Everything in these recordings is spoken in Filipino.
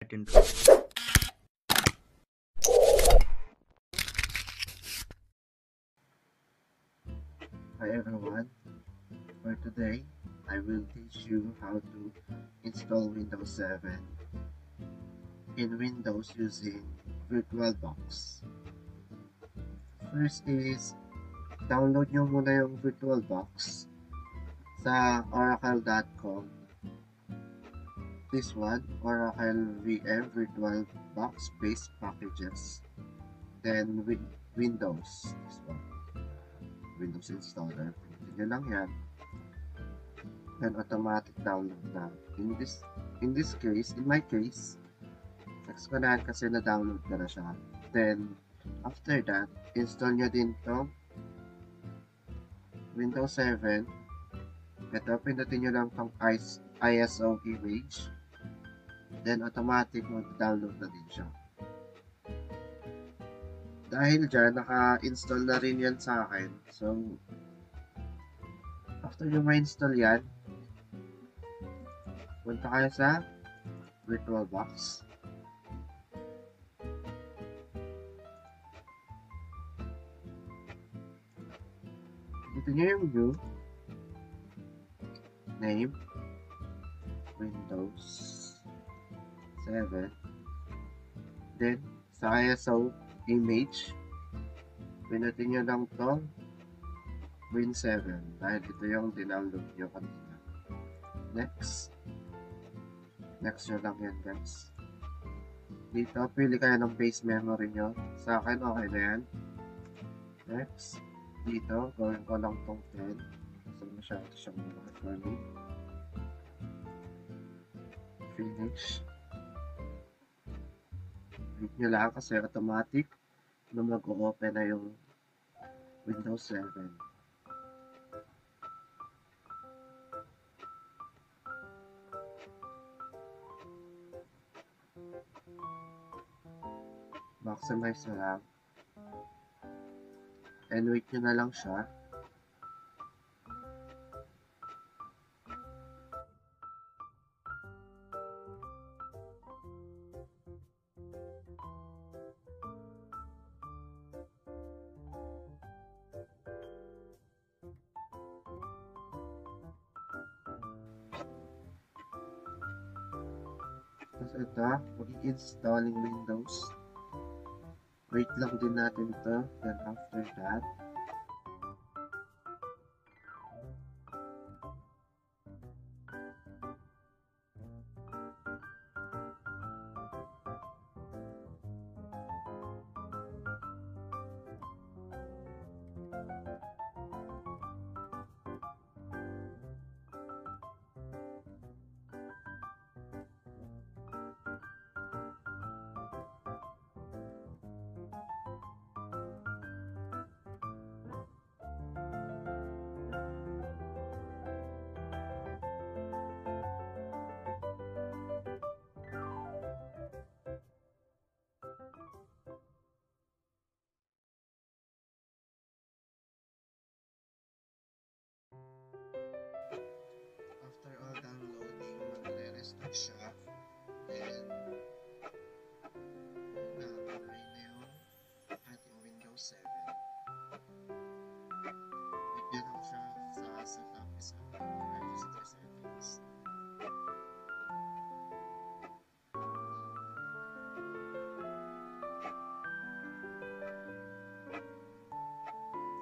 Intro. Hi everyone, for today I will teach you how to install Windows 7 in Windows using VirtualBox. First is, download nyo muna yung VirtualBox sa oracle.com. This one, Oracle VM VirtualBox Base Packages. Then Windows, this one, Windows installer. Pindutin nyo lang yan. Then automatic download na. In this case, in my case, explain kasi na-download ko na siya. Then, after that, install nyo din to Windows 7. Ito, pindutin nyo lang tong ISO image. Then, automatic mag-download na din siya. Dahil dyan, naka-install na rin yan sa akin. So, after nyo ma-install yan, punta kayo sa VirtualBox. Dito nyo yung view, name, Windows 7, then sa ISO image, pinutin nyo lang to Win7 dahil ito yung dinownload nyo kanina. Next nyo lang yan guys. Dito, pili kayo ng base memory nyo. Sa akin, okay na yan. Next, dito, gawin ko lang tong 10 kasi masyado siyang malaki for me. Finish. Click nyo lang kasi automatic na mag-open na yung Windows 7. Maximize na lang. And wait nyo na lang siya. Tapos ito, mag-installing Windows. Wait lang din natin ito. Then after that, after all downloading, magre-restart siya. Then, okay na yung ating Windows 7. Bigyan lang siya sa setup is register settings.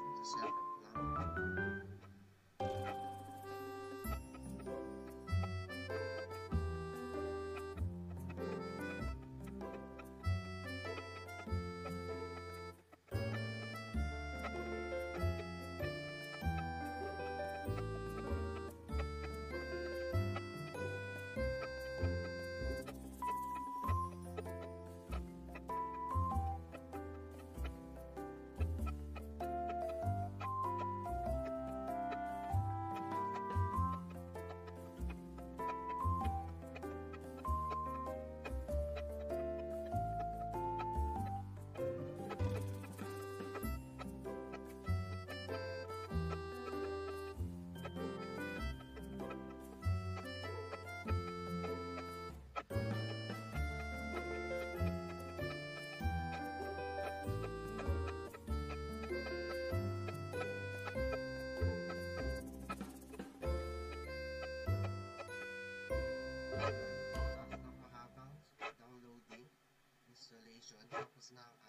Ito setup lang. Tapos na ang